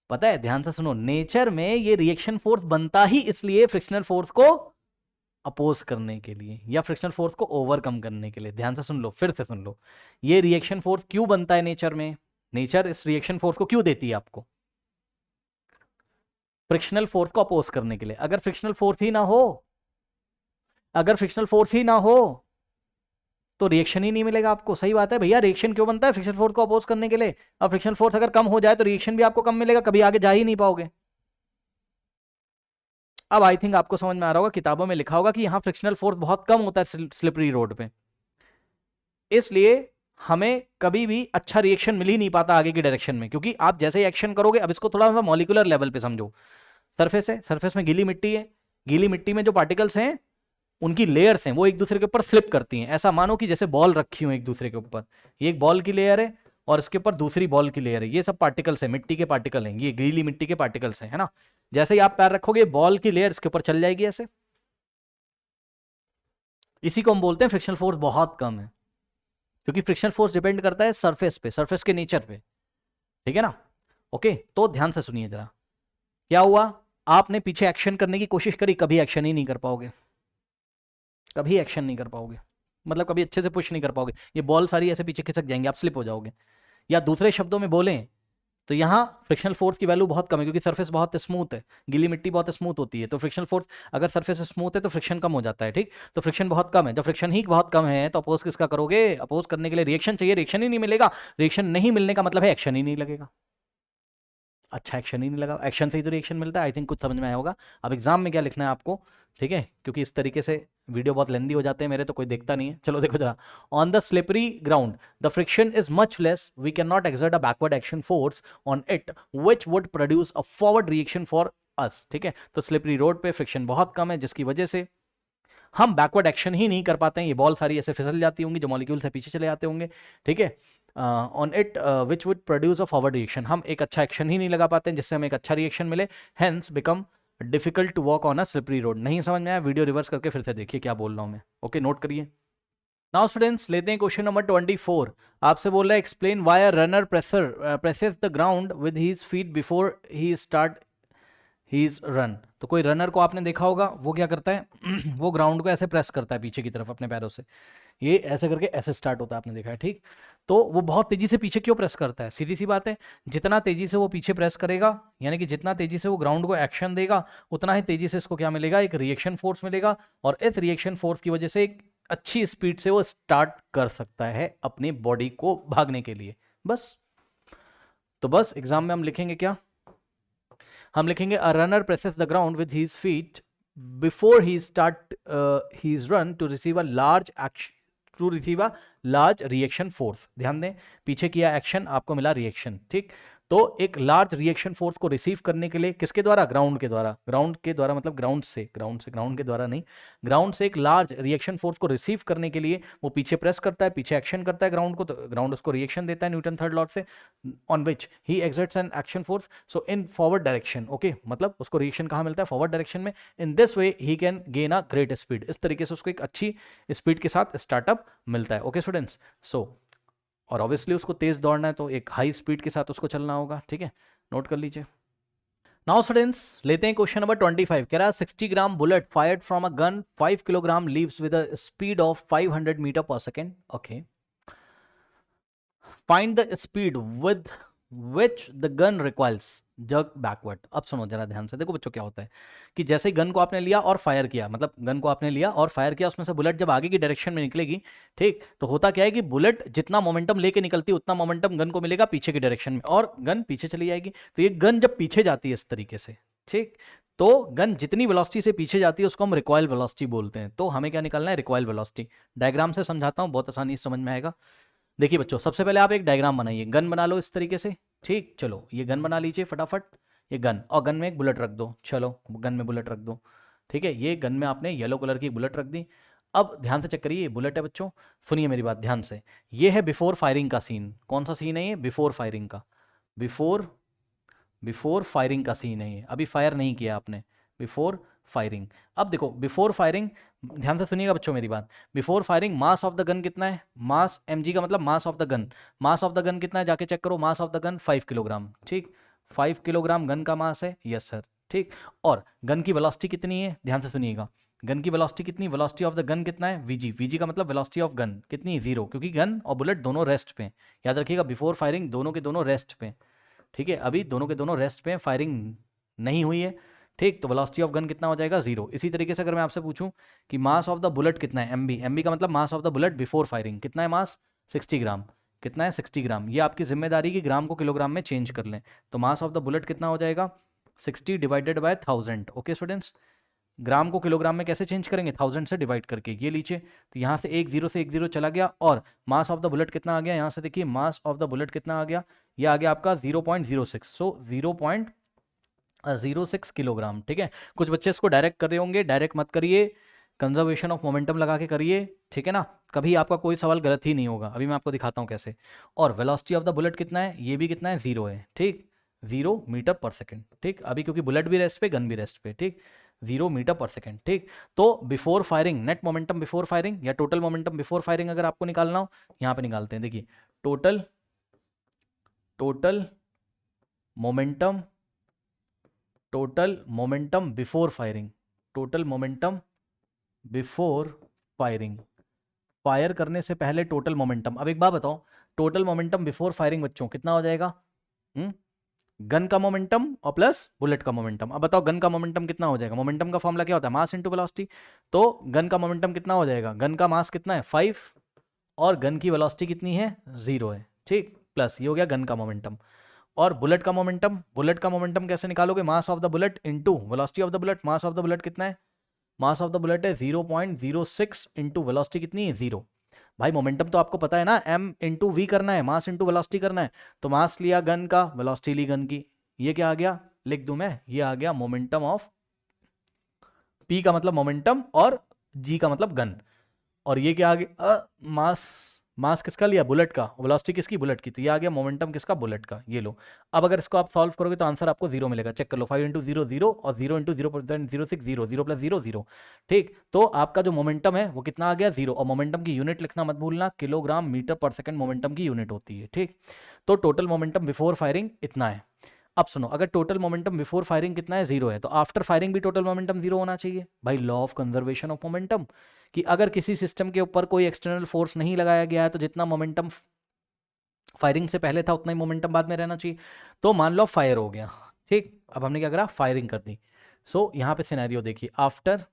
पता है, ध्यान से सुनो, नेचर में ये रिएक्शन फोर्स बनता ही इसलिए फ्रिक्शनल फोर्स को अपोज करने के लिए या फ्रिक्शनल फोर्स को ओवरकम करने के लिए। ध्यान से सुन लो, फिर से सुन लो, ये रिएक्शन फोर्स क्यों बनता है नेचर में? नेचर इस रिएक्शन फोर्स को क्यों देती है आपको? फ्रिक्शनल फोर्स को अपोज करने के लिए। अगर फ्रिक्शनल फोर्स ही ना हो, अगर फ्रिक्शनल फोर्स ही ना हो तो रिएक्शन ही नहीं मिलेगा आपको। सही बात है भैया, रिएक्शन क्यों बनता है? फ्रिक्शनल फोर्स को अपोज करने के लिए। अब फ्रिक्शनल फोर्स अगर कम हो जाए तो रिएक्शन भी आपको कम मिलेगा, कभी आगे जा ही नहीं पाओगे। अब आई थिंक आपको समझ में आ रहा होगा, किताबों में लिखा होगा कि यहां फ्रिक्शनल फोर्स बहुत कम होता है स्लिपरी रोड पे, इसलिए हमें कभी भी अच्छा रिएक्शन मिल ही नहीं पाता आगे की डायरेक्शन में। क्योंकि आप जैसे ही एक्शन करोगे, अब इसको थोड़ा सा मॉलिक्यूलर लेवल पे समझो। सरफेस है, सरफेस में गीली मिट्टी है, गीली मिट्टी में जो पार्टिकल्स हैं उनकी लेयर्स हैं, वो एक दूसरे के ऊपर स्लिप करती हैं। ऐसा मानो कि जैसे बॉल रखी हो एक दूसरे के ऊपर, ये एक बॉल की लेयर है और इसके ऊपर दूसरी बॉल की लेयर है। ये सब पार्टिकल्स है, मिट्टी के पार्टिकल हैं, ये गीली मिट्टी के पार्टिकल्स हैं, है ना। जैसे ही आप पैर रखोगे, बॉल की लेयर इसके ऊपर चल जाएगी ऐसे। इसी को हम बोलते हैं फ्रिक्शनल फोर्स बहुत कम है, क्योंकि फ्रिक्शनल फोर्स डिपेंड करता है सरफेस पे, सरफेस के नेचर पे, ठीक है ना। ओके, तो ध्यान से सुनिए जरा, क्या हुआ? आपने पीछे एक्शन करने की कोशिश करी, कभी एक्शन ही नहीं कर पाओगे, कभी एक्शन नहीं कर पाओगे, मतलब कभी अच्छे से पुश नहीं कर पाओगे। ये बॉल सारी ऐसे पीछे खिसक जाएंगे, आप स्लिप हो जाओगे। या दूसरे शब्दों में बोलें तो यहाँ फ्रिक्शनल फोर्स की वैल्यू बहुत कम है, क्योंकि सरफेस बहुत स्मूथ है, गीली मिट्टी बहुत स्मूथ होती है, तो फ्रिक्शनल फोर्स, अगर सरफेस स्मूथ है तो फ्रिक्शन कम हो जाता है, ठीक। तो फ्रिक्शन बहुत कम है, जब फ्रिक्शन ही बहुत कम है तो अपोज किसका करोगे? अपोज करने के लिए रिएक्शन चाहिए, रिएक्शन ही नहीं मिलेगा। रिएक्शन नहीं मिलने का मतलब है एक्शन ही नहीं लगेगा। अच्छा, एक्शन ही नहीं लगा, एक्शन से ही तो रिएक्शन मिलता है। आई थिंक कुछ समझ में आया होगा। अब एग्जाम में क्या लिखना है आपको, ठीक है, क्योंकि इस तरीके से वीडियो बहुत लेंदी हो जाते हैं मेरे, तो कोई देखता नहीं है। चलो देखो जरा, on the slippery ground the friction is much less, we can not exert a backward action force on it which would produce a forward reaction for us, ठीक है। तो स्लिपरी रोड पे फ्रिक्शन बहुत कम है, जिसकी वजह से हम बैकवर्ड एक्शन ही नहीं कर पाते हैं। ये बॉल सारी ऐसे फिसल जाती होंगी, जो मॉलिक्यूल से पीछे चले जाते होंगे, ठीक है। On it which would produce a forward reaction, हम एक अच्छा एक्शन ही नहीं लगा पाते हैं जिससे हमें एक अच्छा रिएक्शन मिले, hence become difficult to walk on a slippery road. नहीं समझ में आया? वीडियो रिवर्स करके फिर से देखिए क्या बोल रहा हूं मैं। ओके, नोट करिए। नाउ स्टूडेंट्स, लेते हैं क्वेश्चन नंबर 24। आपसे बोल रहा है explain why a runner presses the ground with his feet before he start his run. तो कोई रनर को आपने देखा होगा, वो क्या करता है वो ग्राउंड को ऐसे प्रेस करता है पीछे की तरफ अपने पैरों से, ये ऐसे करके ऐसे स्टार्ट होता है, आपने देखा है, ठीक। तो वो बहुत तेजी से पीछे क्यों प्रेस करता है? सीधी सी बात है, जितना तेजी से वो पीछे प्रेस करेगा, यानी कि जितना तेजी से वो ग्राउंड को एक्शन देगा, उतना ही तेजी से इसको क्या मिलेगा? एक रिएक्शन फोर्स मिलेगा। और इस रिएक्शन फोर्स की वजह से एक अच्छी स्पीड से वो स्टार्ट कर सकता है अपनी बॉडी को भागने के लिए। बस, तो बस एग्जाम में हम लिखेंगे क्या? हम लिखेंगे a runner presses the ground with his feet before he start his run to receive a large action, to receive a large reaction force. ध्यान दें, पीछे किया एक्शन, आपको मिला रिएक्शन, ठीक। तो एक लार्ज रिएक्शन फोर्स को रिसीव करने के लिए किसके द्वारा? ग्राउंड के द्वारा। ग्राउंड के द्वारा मतलब ग्राउंड से, ग्राउंड के द्वारा नहीं, ग्राउंड से एक लार्ज रिएक्शन फोर्स को रिसीव करने के लिए वो पीछे प्रेस करता है, पीछे एक्शन करता है ग्राउंड को, तो ग्राउंड उसको रिएक्शन देता है न्यूटन थर्ड लॉ से, on which he exerts an action force, so in forward direction. Okay, मतलब उसको रिएक्शन कहाँ मिलता है? फॉरवर्ड डायरेक्शन में। In this way he can gain a great speed, इस तरीके से उसको एक अच्छी स्पीड के साथ स्टार्टअप मिलता है। ओके स्टूडेंट्स, सो और ऑब्वियसली उसको तेज दौड़ना है तो एक हाई स्पीड के साथ उसको चलना होगा, ठीक है, नोट कर लीजिए। नाउ स्टूडेंट्स, लेते हैं क्वेश्चन नंबर 25। कह रहा है 60 gram bullet fired from a gun 5 kilogram leaves with a speed of 500 metre per second. Okay, find the speed with which the gun requires jerk backward. अब सुनो जरा ध्यान से, देखो बच्चों क्या होता है कि जैसे ही गन को आपने लिया और फायर किया, मतलब गन को आपने लिया और फायर किया, उसमें से बुलेट जब आगे की डायरेक्शन में निकलेगी, ठीक, तो होता क्या है कि बुलेट जितना मोमेंटम लेके निकलती है उतना मोमेंटम गन को मिलेगा पीछे की डायरेक्शन में, और गन पीछे चली जाएगी। तो ये गन जब पीछे जाती है इस तरीके से, ठीक, तो गन जितनी वेलोसिटी से पीछे जाती है उसको हम रिकॉइल वेलोसिटी बोलते हैं। तो हमें क्या निकालना है? Recoil velocity. डायग्राम से समझाता हूँ, बहुत आसानी से समझ में आएगा। देखिए बच्चों, सबसे पहले आप एक डायग्राम बनाइए, गन बना लो इस तरीके से, ठीक। चलो ये गन बना लीजिए फटाफट, ये गन, और गन में एक बुलेट रख दो। चलो गन में बुलेट रख दो, ठीक है। ये गन में आपने येलो कलर की बुलेट रख दी। अब ध्यान से चेक करिए, ये बुलेट है बच्चों, सुनिए मेरी बात ध्यान से। ये है बिफोर फायरिंग का सीन। कौन सा सीन है ये? बिफोर फायरिंग का। बिफोर बिफोर फायरिंग का सीन है ये, अभी फायर नहीं किया आपने, बिफोर फायरिंग। अब देखो बिफोर फायरिंग, ध्यान से सुनिएगा बच्चों मेरी बात, before firing mass of the gun कितना है, मास mg का मतलब mass of the gun, mass of the gun कितना है जाके चेक करो, mass of the gun 5 kilogram, ठीक, 5 किलोग्राम गन का मास है, यस सर, ठीक। और गन की वेलोसिटी कितनी है, ध्यान से सुनिएगा, गन की वेलोसिटी कितनी, वेलोसिटी ऑफ द गन कितना है, वीजी, वीजी का मतलब वेलोसिटी ऑफ गन कितनी, 0, क्योंकि गन और बुलेट दोनों रेस्ट पे, याद रखिएगा बिफोर फायरिंग दोनों के दोनों रेस्ट पे, ठीक है, अभी दोनों के दोनों रेस्ट पे, फायरिंग नहीं हुई है, ठीक, तो वेलोसिटी ऑफ गन कितना हो जाएगा, 0। इसी तरीके से अगर मैं आपसे पूछूं कि मास ऑफ द बुलेट कितना है, एमबी, एमबी का मतलब mass of the bullet before firing कितना है, मास 60 ग्राम, कितना है 60 ग्राम, ये आपकी जिम्मेदारी की ग्राम को किलोग्राम में चेंज कर लें, तो मास ऑफ द बुलेट कितना हो जाएगा 60 डिवाइडेड बाय 1000, ओके स्टूडेंट्स, ग्राम को किलोग्राम में कैसे चेंज करेंगे, 1000 से डिवाइड करके, ये लीजिए, तो यहाँ से एक जीरो से एक जीरो चला गया, और मास ऑफ द बुलेट कितना आ गया, यहाँ से देखिए मास ऑफ द बुलेट कितना आ गया, ये आ गया आपका 0.06, सो 0.06 किलोग्राम, ठीक है। कुछ बच्चे इसको डायरेक्ट कर रहे होंगे, डायरेक्ट मत करिए, कंजर्वेशन ऑफ मोमेंटम लगा के करिए, ठीक है ना, कभी आपका कोई सवाल गलत ही नहीं होगा, अभी मैं आपको दिखाता हूँ कैसे। और वेलोसिटी ऑफ द बुलेट कितना है, ये भी कितना है, 0 है, ठीक, 0 मीटर पर सेकेंड, ठीक, अभी क्योंकि बुलेट भी रेस्ट पे, गन भी रेस्ट पे, ठीक, 0 मीटर पर सेकेंड, ठीक। तो before firing net momentum before firing या टोटल मोमेंटम बिफोर फायरिंग अगर आपको निकालना हो, यहाँ पे निकालते हैं, देखिए total momentum, total momentum before firing, total momentum before firing, fire करने से पहले टोटल मोमेंटम। अब एक बात बताओ, टोटल मोमेंटम बिफोर फायरिंग बच्चों कितना हो जाएगा, गन का मोमेंटम और प्लस बुलेट का मोमेंटम। अब बताओ गन का मोमेंटम कितना हो जाएगा, मोमेंटम का फॉर्मूला क्या होता है, मास इंटू वेलोसिटी, तो गन का मोमेंटम कितना हो जाएगा, गन का मास कितना है 5 और गन की वेलोसिटी कितनी है 0 है, ठीक, प्लस ये हो गया गन का मोमेंटम। और बुलेट का मोमेंटम, बुलेट का मोमेंटम कैसे निकालोगे, mass of the bullet into velocity of the bullet, mass of the bullet कितना है, मास ऑफ द बुलेट है 0.06 इंटू वेलोसिटी कितनी है 0। भाई मोमेंटम तो आपको पता है ना, m इंटू वी करना है, मास इंटू वेलोसिटी करना है, तो मास लिया गन का, वेलोसिटी ली गन की, ये क्या आ गया, लिख दूं मैं, ये आ गया मोमेंटम ऑफ, p का मतलब मोमेंटम और g का मतलब गन, और ये क्या आ गया मास, मास किसका लिया, बुलेट का, वेलोसिटी किसकी, बुलेट की, तो ये आ गया मोमेंटम किसका, बुलेट का, ये लो। अब अगर इसको आप सॉल्व करोगे तो आंसर आपको 0 मिलेगा, चेक कर लो, 5 इंटू 0 0 और 0 इंटू 0.06 0, 0 प्लस 0 0, ठीक। तो आपका जो मोमेंटम है वो कितना आ गया 0, और मोमेंटम की यूनिट लिखना मत भूलना, kilogram metre per second momentum की यूनिट होती है, ठीक। तो टोटल मोमेंटम बिफोर फायरिंग इतना है। अब सुनो, अगर टोटल मोमेंटम बिफोर फायरिंग कितना है 0 है, तो आफ्टर फायरिंग भी टोटल मोमेंटम 0 होना चाहिए, भाई law of conservation of momentum, कि अगर किसी सिस्टम के ऊपर कोई एक्सटर्नल फोर्स नहीं लगाया गया है तो जितना मोमेंटम फायरिंग से पहले था उतना ही मोमेंटम बाद में रहना चाहिए। तो मान लो फायर हो गया, ठीक, अब हमने क्या करा, फायरिंग कर दी। सो यहाँ पे सिनेरियो देखिए, आफ्टर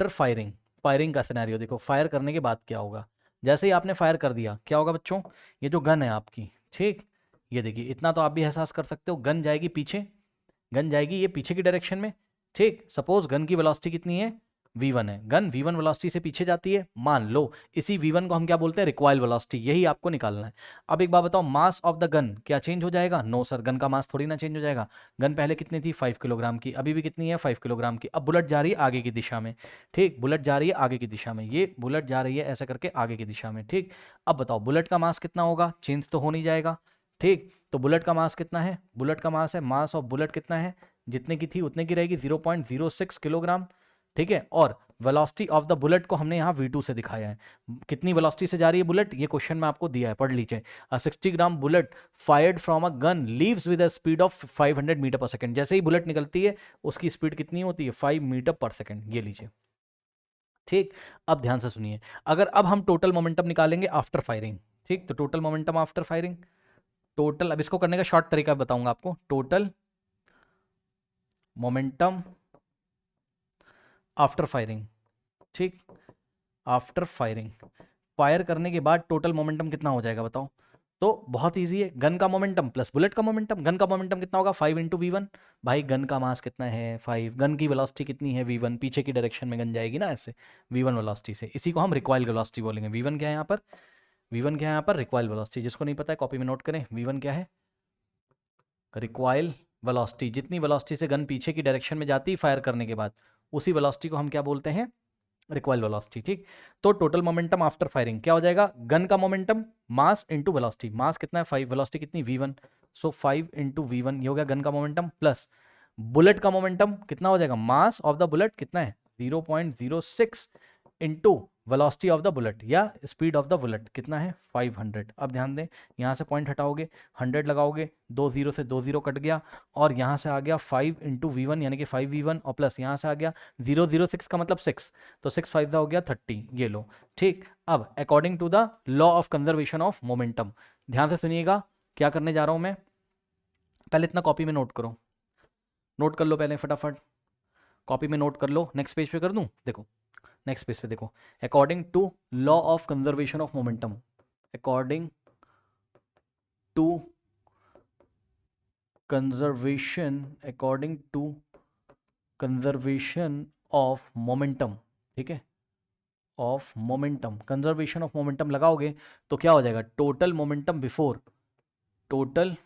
फायरिंग, फायरिंग का सिनेरियो देखो, फायर करने के बाद क्या होगा, जैसे ही आपने फायर कर दिया क्या होगा बच्चों, ये जो गन है आपकी, ठीक, ये देखिए, इतना तो आप भी एहसास कर सकते हो, गन जाएगी पीछे, गन जाएगी ये पीछे की डायरेक्शन में, ठीक, सपोज गन की वेलोसिटी कितनी है v1 है, गन v1 वेलोसिटी से पीछे जाती है, मान लो इसी v1 को हम क्या बोलते हैं, रिक्वाइल वेलोसिटी, यही आपको निकालना है। अब एक बात बताओ, मास ऑफ द गन क्या चेंज हो जाएगा, नो सर, गन का मास थोड़ी ना चेंज हो जाएगा, गन पहले कितनी थी 5 किलोग्राम की, अभी भी कितनी है 5 किलोग्राम की। अब बुलेट जा रही है आगे की दिशा में, ठीक, बुलेट जा रही है आगे की दिशा में, ये बुलेट जा रही है ऐसा करके आगे की दिशा में, ठीक। अब बताओ बुलेट का मास कितना होगा, चेंज तो हो नहीं जाएगा, ठीक, तो बुलेट का मास कितना है, बुलेट का मास है, मास ऑफ बुलेट कितना है, जितने की थी उतने की रहेगी 0.06 किलोग्राम, ठीक है। और वेलोसिटी ऑफ द बुलेट को हमने यहाँ v2 से दिखाया है, कितनी वेलोसिटी से जा रही है बुलेट, ये क्वेश्चन में आपको दिया है, पढ़ लीजिए। 60 gram bullet fired from a gun leaves with a speed of 500 metre per second, जैसे ही बुलेट निकलती है उसकी स्पीड कितनी होती है 5 मीटर पर सेकंड, ये लीजिए, ठीक। अब ध्यान से सुनिए, अगर अब हम टोटल मोमेंटम निकालेंगे आफ्टर फायरिंग, ठीक, तो total momentum after firing, total, अब इसको करने का शॉर्ट तरीका बताऊंगा आपको, टोटल मोमेंटम आफ्टर फायरिंग, ठीक, आफ्टर फायरिंग, फायर करने के बाद टोटल मोमेंटम कितना हो जाएगा बताओ, तो बहुत इजी है, गन का मोमेंटम प्लस बुलेट का मोमेंटम, गन का मोमेंटम कितना होगा 5 इंटू वी वन, भाई गन का मास कितना है 5, गन की वेलोसिटी कितनी है v1, पीछे की डायरेक्शन में गन जाएगी ना ऐसे v1 वेलोसिटी से, इसी को हम रिक्वाइल वेलोसिटी बोलेंगे। v1 क्या है यहाँ पर, v1 क्या है यहाँ पर, रिक्वाइल वेलोसिटी, जिसको नहीं पता है कॉपी में नोट करें, v1 क्या है, रिक्वाइल वेलोसिटी, जितनी वेलोसिटी से गन पीछे की डायरेक्शन में जाती है फायर करने के बाद, उसी वेलोसिटी को हम क्या बोलते हैं, रिक्वाइल वेलोसिटी, ठीक। तो टोटल मोमेंटम आफ्टर फायरिंग क्या हो जाएगा, गन का मोमेंटम मास इंटू वेलोसिटी, मास कितना है 5, वेलोसिटी कितनी v1, so 5 into we one, ये हो गया गन का मोमेंटम, प्लस बुलेट का मोमेंटम कितना हो जाएगा, मास ऑफ द बुलेट कितना है 0.06 into velocity of the bullet या स्पीड ऑफ द बुलेट कितना है 500। अब ध्यान दें, यहाँ से पॉइंट हटाओगे 100 लगाओगे, 2 0 से 2 0 कट गया और यहाँ से आ गया 5 इंटू V1 यानी कि 5V1 और प्लस यहाँ से आ गया 006 का मतलब 6, तो 6 5 हो गया 30, ये लो। ठीक, अब according to the law of conservation of momentum, ध्यान से सुनिएगा क्या करने जा रहा हूँ मैं। पहले इतना कॉपी में नोट करो, नोट कर लो पहले फटाफट, कॉपी में नोट कर लो। नेक्स्ट पेज पे कर दूं, देखो नेक्स्ट पेज पे देखो, according to law of conservation of momentum, according to conservation, according to conservation of momentum, ठीक है, of momentum, conservation of momentum लगाओगे तो क्या हो जाएगा, total momentum before, total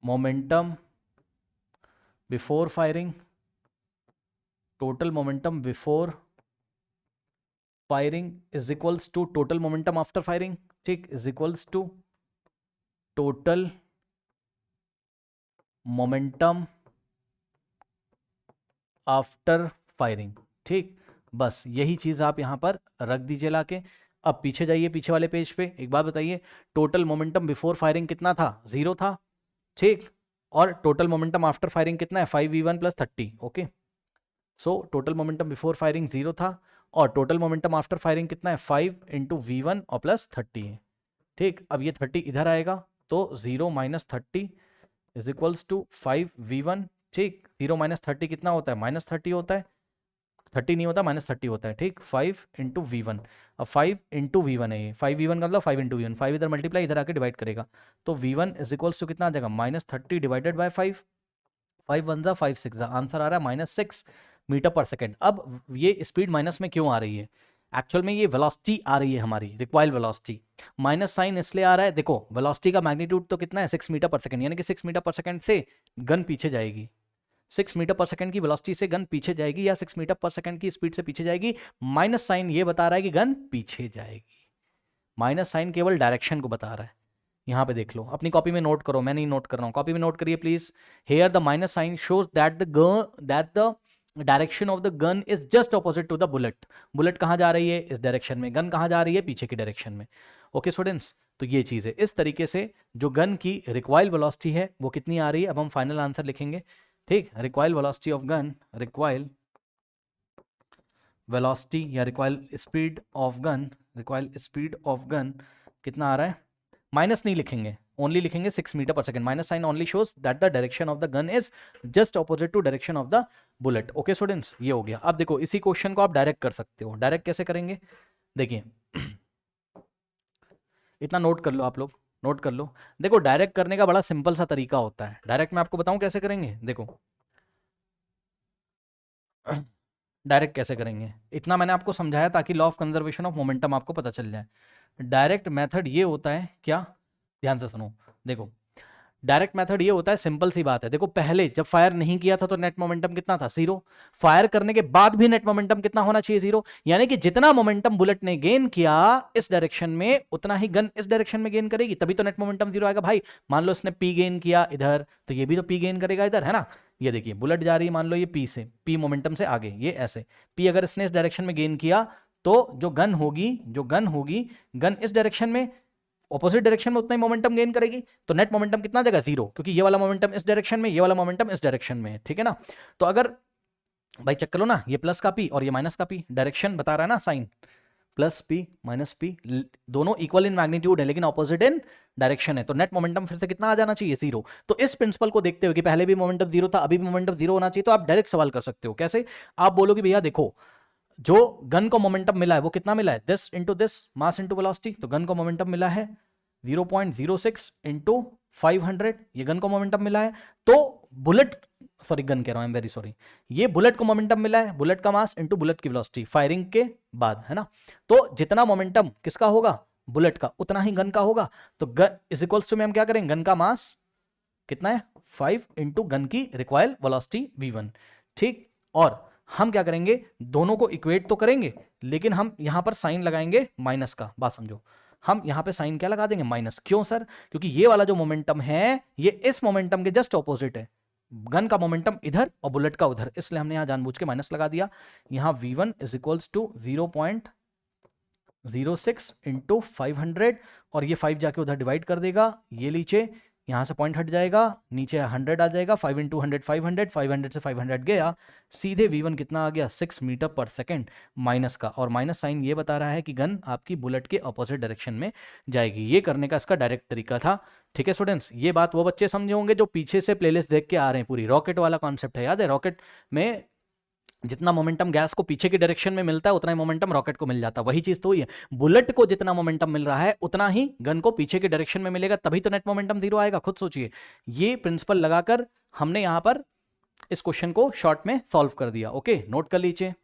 momentum before firing, total momentum before firing is equals to total momentum after firing, ठीक, is equals to total momentum after firing. ठीक, बस यही चीज आप यहां पर रख दीजिए लाके। अब पीछे जाइए, पीछे वाले पेज पे, एक बात बताइए, टोटल मोमेंटम बिफोर फायरिंग कितना था, 0 था, ठीक, और टोटल मोमेंटम आफ्टर फायरिंग कितना है 5v1 plus 30, okay. So total momentum before firing 0 था और टोटल मोमेंटम आफ्टर फायरिंग कितना है 5 इंटू V1 और प्लस 30 है। ठीक, अब ये 30 इधर आएगा तो 0 minus 30 is equals to 5v1। ठीक, 0 माइनस 30 कितना होता है, माइनस 30 होता है, 30 नहीं होता, माइनस 30 होता है। ठीक, 5 इंटू V1, अब 5 इंटू V1 है ये, 5v1 का मतलब 5 इंटू V1, 5 इधर मल्टीप्लाई इधर आके डिवाइड करेगा तो V1 इज इक्वल्स टू कितना आ जाएगा, माइनस 30 डिवाइडेड बाई 5, 5 1 जा 5 6 जा, आंसर आ रहा है माइनस 6 मीटर पर सेकेंड। अब ये स्पीड माइनस में क्यों आ रही है, एक्चुअल में ये वेलोसिटी आ रही है हमारी, रिक्वायर्ड वेलोसिटी, माइनस साइन इसलिए आ रहा है, देखो वेलोसिटी का मैग्नीट्यूड तो कितना है 6 मीटर पर सेकंड, यानी कि 6 मीटर पर सेकंड से गन पीछे जाएगी, 6 मीटर पर सेकंड की वेलोसिटी से गन पीछे जाएगी या 6 मीटर पर सेकंड की स्पीड से पीछे जाएगी। माइनस साइन ये बता रहा है कि गन पीछे जाएगी, माइनस साइन केवल डायरेक्शन को बता रहा है। यहाँ पे देख लो, अपनी कॉपी में नोट करो, मैं नहीं नोट कर रहा हूँ, कॉपी में नोट करिए please. Here the minus sign shows that the direction of the gun is just opposite to the bullet. Bullet कहाँ जा रही है, इस डायरेक्शन में, गन कहाँ जा रही है, पीछे की डायरेक्शन में। ओके स्टूडेंट्स, तो ये चीज़ है, इस तरीके से जो गन की रिक्वायर्ड वेलोसिटी है वो कितनी आ रही है, अब हम फाइनल आंसर लिखेंगे। ठीक, required velocity of gun, required velocity या required speed of gun, required speed of gun कितना आ रहा है, माइनस नहीं लिखेंगे, ओनली लिखेंगे 6 metre per second, minus sign only shows that the direction of the gun is just opposite to direction of the bullet. Okay students, ये हो गया। अब देखो इसी क्वेश्चन को आप डायरेक्ट कर सकते हो, डायरेक्ट कैसे करेंगे, देखिए इतना नोट कर लो, आप लोग नोट कर लो। देखो डायरेक्ट करने का बड़ा सिंपल सा तरीका होता है, डायरेक्ट मैं आपको बताऊं कैसे करेंगे, देखो डायरेक्ट कैसे करेंगे, इतना मैंने आपको समझाया ताकि law of conservation of momentum आपको पता चल जाए। डायरेक्ट मेथड ये होता है क्या, ध्यान से सुनो, देखो डायरेक्ट मेथड ये होता है, सिंपल सी बात है, देखो पहले जब फायर नहीं किया था तो नेट मोमेंटम कितना था, 0, फायर करने के बाद भी नेट मोमेंटम कितना होना चाहिए, 0, यानी कि जितना मोमेंटम बुलेट ने गेन किया इस डायरेक्शन में उतना ही गन इस डायरेक्शन में गेन करेगी, तभी तो नेट मोमेंटम 0 आएगा भाई। मान लो इसने P गेन किया इधर, तो ये भी तो P गेन करेगा इधर, है ना। ये देखिए बुलेट जा रही है मान लो ये P से, P मोमेंटम से आगे, ये ऐसे P अगर इसने इस डायरेक्शन में गेन किया तो जो गन होगी गन इस डायरेक्शन में ऑपोजिट डायरेक्शन में उतना ही मोमेंटम गेन करेगी, तो नेट मोमेंटम कितना जगह 0, क्योंकि ये वाला मोमेंटम इस डायरेक्शन में, ये वाला मोमेंटम इस डायरेक्शन में है, ठीक है ना। तो अगर भाई चेक करो ना, ये प्लस का P और ये माइनस का P, डायरेक्शन बता रहा है ना sign, plus P minus P दोनों इक्वल इन मैग्नीट्यूड है लेकिन ऑपोजिट इन डायरेक्शन है, तो नेट मोमेंटम फिर से कितना आ जाना चाहिए, 0। तो इस प्रिंसिपल को देखते हुए कि पहले भी मोमेंटम 0 था अभी भी मोमेंटम 0 होना चाहिए, तो आप डायरेक्ट सवाल कर सकते हो। कैसे, आप बोलोगे भैया देखो जो गन को मोमेंटम मिला है वो कितना मिला है, this into this, mass into velocity, तो गन को मोमेंटम मिला है 0.06 इंटू 500, ये गन को मोमेंटम मिला है। तो बुलेट, सॉरी गन कह रहा हूं, आई एम वेरी सॉरी, ये बुलेट को मोमेंटम मिला है, बुलेट का मास इंटू बुलेट की वेलोसिटी फायरिंग के बाद, है ना। तो जितना मोमेंटम किसका होगा, बुलेट का, उतना ही गन का होगा। तो गन इज इक्वल्स टू में हम क्या करेंगे, गन का मास कितना है 5 इंटू गन की रिक्वायर्ड वेलोसिटी V1, ठीक। और हम क्या करेंगे, दोनों को इक्वेट तो करेंगे लेकिन हम यहां पर साइन लगाएंगे माइनस का, बात समझो, हम यहाँ पे साइन क्या लगा देंगे, माइनस। क्यों सर, क्योंकि ये वाला जो मोमेंटम है ये इस मोमेंटम के जस्ट ऑपोजिट है, गन का मोमेंटम इधर और बुलेट का उधर, इसलिए हमने यहाँ जानबूझ के माइनस लगा दिया। यहाँ v1 is equals to 0.06 into 500 और ये 5 जाके उधर डिवाइड कर देगा, ये नीचे यहाँ से पॉइंट हट जाएगा, नीचे 100 आ जाएगा, 5 इंटू 100 500, 500 से 500 गया, सीधे v1 कितना आ गया 6 मीटर पर सेकेंड माइनस का, और माइनस साइन ये बता रहा है कि गन आपकी बुलेट के अपोजिट डायरेक्शन में जाएगी। ये करने का इसका डायरेक्ट तरीका था। ठीक है स्टूडेंट्स, ये बात वो बच्चे समझे होंगे जो पीछे से प्लेलिस्ट देख के आ रहे हैं, पूरी रॉकेट वाला कॉन्सेप्ट है, याद है रॉकेट में जितना मोमेंटम गैस को पीछे की डायरेक्शन में मिलता है उतना ही मोमेंटम रॉकेट को मिल जाता है, वही चीज तो हुई है। बुलेट को जितना मोमेंटम मिल रहा है उतना ही गन को पीछे की डायरेक्शन में मिलेगा, तभी तो नेट मोमेंटम 0 आएगा। खुद सोचिए, ये प्रिंसिपल लगाकर हमने यहां पर इस क्वेश्चन को शॉर्ट में सॉल्व कर दिया। ओके, नोट कर लीजिए।